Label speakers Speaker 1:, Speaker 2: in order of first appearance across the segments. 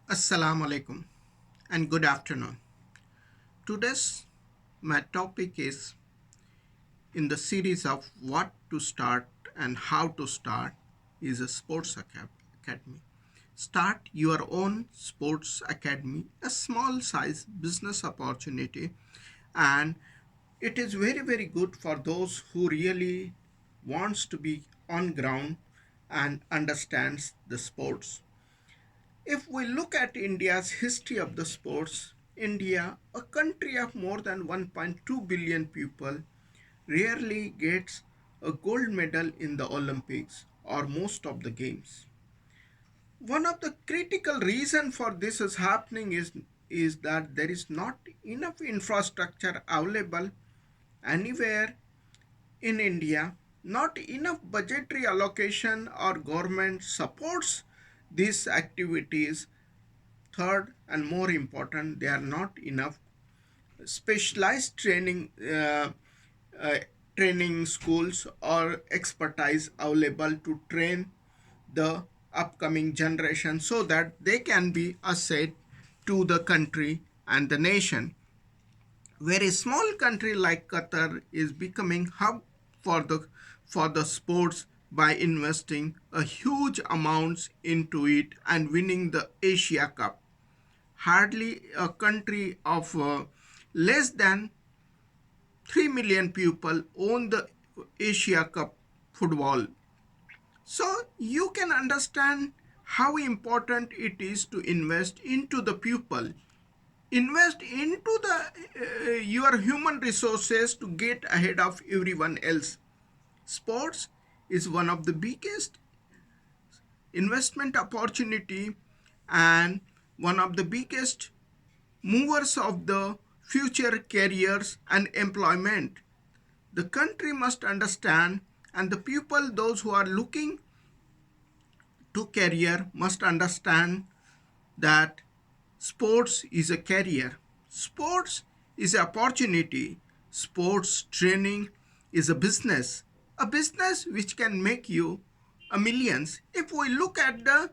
Speaker 1: Assalamu alaikum and good afternoon. Today's my topic is in the series of what to start and how to start is a sports academy. Start your own sports academy, a small size business opportunity, and it is very good for those who really wants to be on ground and understands the sports. If we look at India's history of the sports, India, a country of more than 1.2 billion people, rarely gets a gold medal in the Olympics or most of the games. One of the critical reasons for this is happening is that there is not enough infrastructure available anywhere in India, not enough budgetary allocation or government supports these activities. Third, and more important, there are not enough specialized uh, training schools or expertise available to train the upcoming generation so that they can be asset to the country and the nation. Very small country like Qatar is becoming hub for the sports by investing a huge amounts into it and winning the Asia Cup. Hardly a country of less than 3 million people own the Asia Cup football. So you can understand how important it is to invest into the people. Invest into your human resources to get ahead of everyone else. Sports is one of the biggest investment opportunity and one of the biggest movers of the future careers and employment. The country must understand, and the people, those who are looking to career, must understand that sports is a career. Sports is an opportunity. Sports training is a business which can make you a millions. If we look at the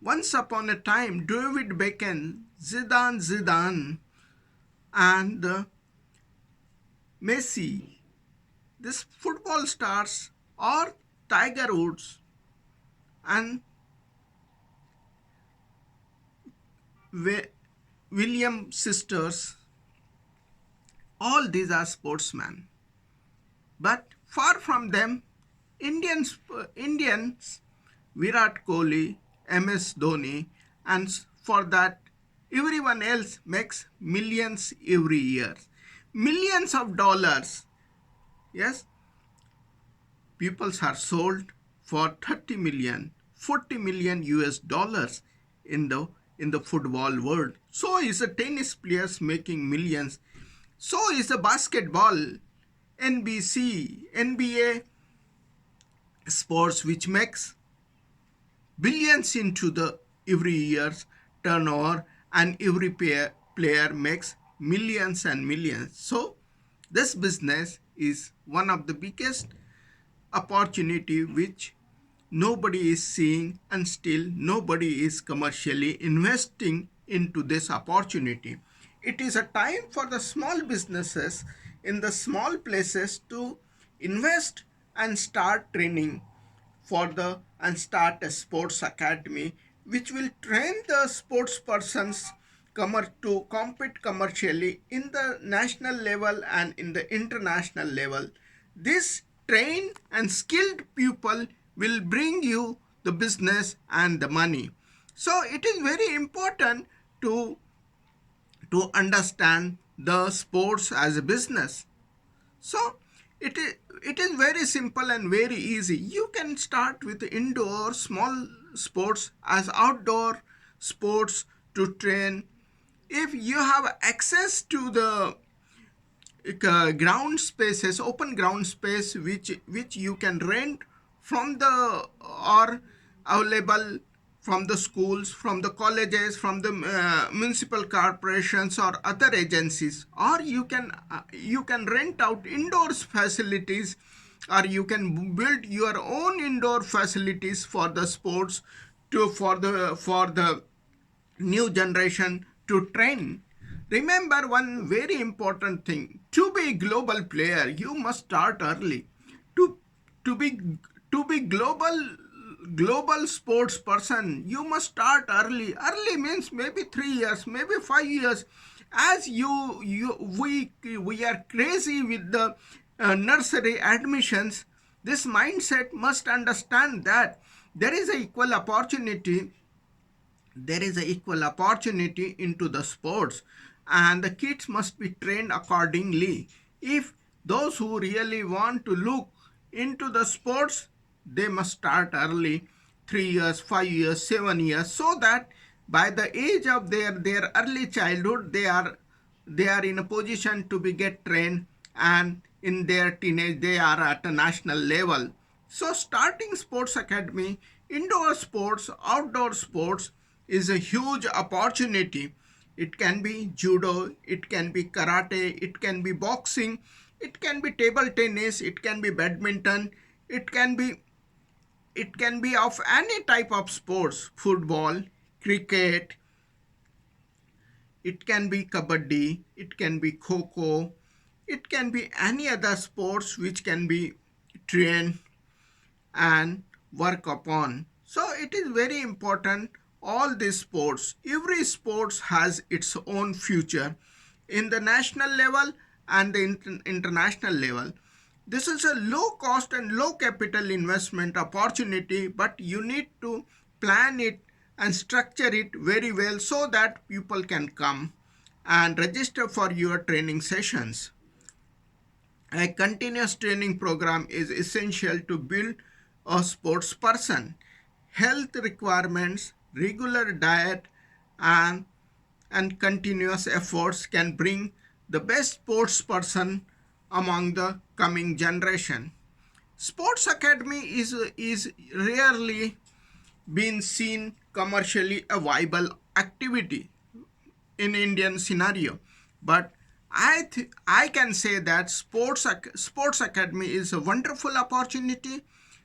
Speaker 1: once upon a time, David Beckham, Zidane, and Messi, these football stars, or Tiger Woods and William sisters, all these are sportsmen. But far from them, Indians, Virat Kohli, MS Dhoni, and for that, everyone else makes millions every year. Millions of dollars. Yes, pupils are sold for 30 million, 40 million US dollars in the football world. So is the tennis players making millions. So is the basketball, NBC, NBA sports which makes billions into the every year's turnover, and every player makes millions and millions. So this business is one of the biggest opportunity which nobody is seeing, and still nobody is commercially investing into this opportunity. It is a time for the small businesses in the small places to invest and start training for the and start a sports academy which will train the sports persons to compete commercially in the national level and in the international level. This trained and skilled people will bring you the business and the money. So it is very important to understand the sports as a business. So it is very simple and very easy. You can start with indoor small sports as outdoor sports to train. If you have access to the ground spaces, open ground space which you can rent from the or available from the schools, from the colleges, from the municipal corporations or other agencies, or you can rent out indoors facilities, or you can build your own indoor facilities for the sports to for the new generation to train. Remember one very important thing. To be global player, you must start early. To to be to be global sports person, you must start early. Early means maybe 3 years, maybe 5 years. As we are crazy with the nursery admissions. This mindset must understand that there is a equal opportunity, into the sports, and the kids must be trained accordingly. If those who really want to look into the sports, they must start early, 3 years, 5 years, 7 years, so that by the age of their early childhood, they are in a position to be get trained, and in their teenage they are at a national level. So starting sports academy, indoor sports, outdoor sports, is a huge opportunity. It can be judo, it can be karate, it can be boxing, it can be table tennis, it can be badminton, it can be of any type of sports, football, cricket, it can be kabaddi, it can be kho, it can be any other sports which can be trained and work upon. So it is very important. All these sports, every sports has its own future in the national level and the international level. This is a low cost and low capital investment opportunity, but you need to plan it and structure it very well so that people can come and register for your training sessions. A continuous training program is essential to build a sports person. Health requirements, regular diet, and, continuous efforts can bring the best sports person among the coming generation. Sports academy is rarely been seen commercially a viable activity in Indian scenario. But I can say that sports academy is a wonderful opportunity.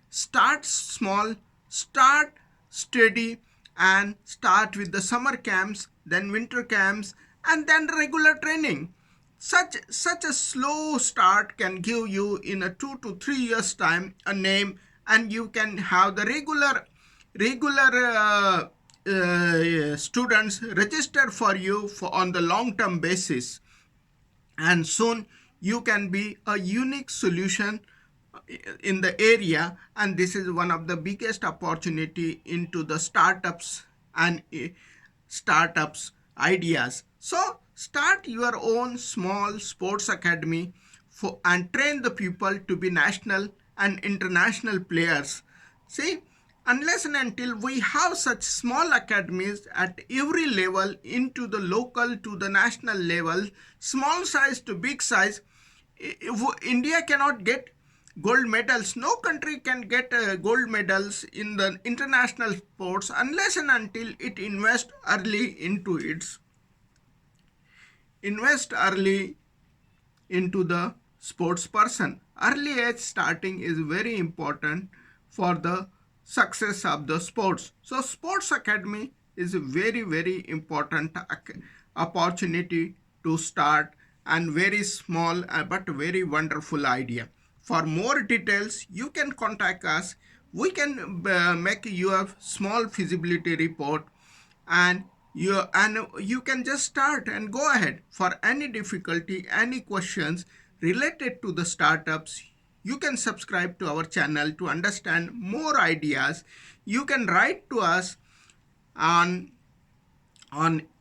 Speaker 1: Start small, start steady, and start with the summer camps, then winter camps, and then regular training. Such a slow start can give you in a 2 to 3 years time a name, and you can have the regular students register for you on the long term basis, and soon you can be a unique solution in the area. And this is one of the biggest opportunity into the startups and startups ideas. So start your own small sports academy and train the people to be national and international players. See, unless and until we have such small academies at every level, into the local to the national level, small size to big size, India cannot get gold medals. No country can get gold medals in the international sports unless and until it invest early into the sports person. Early age starting is very important for the success of the sports. So sports academy is a very important opportunity to start, and very small but very wonderful idea. For more details, you can contact us. We can make you a small feasibility report, and you can just start and go ahead. For any difficulty, any questions related to the startups, you can subscribe to our channel to understand more ideas. You can write to us on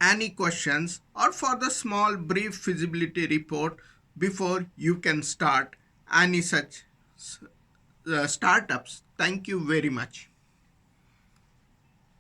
Speaker 1: any questions, or for the small brief feasibility report before you can start any such startups. Thank you very much.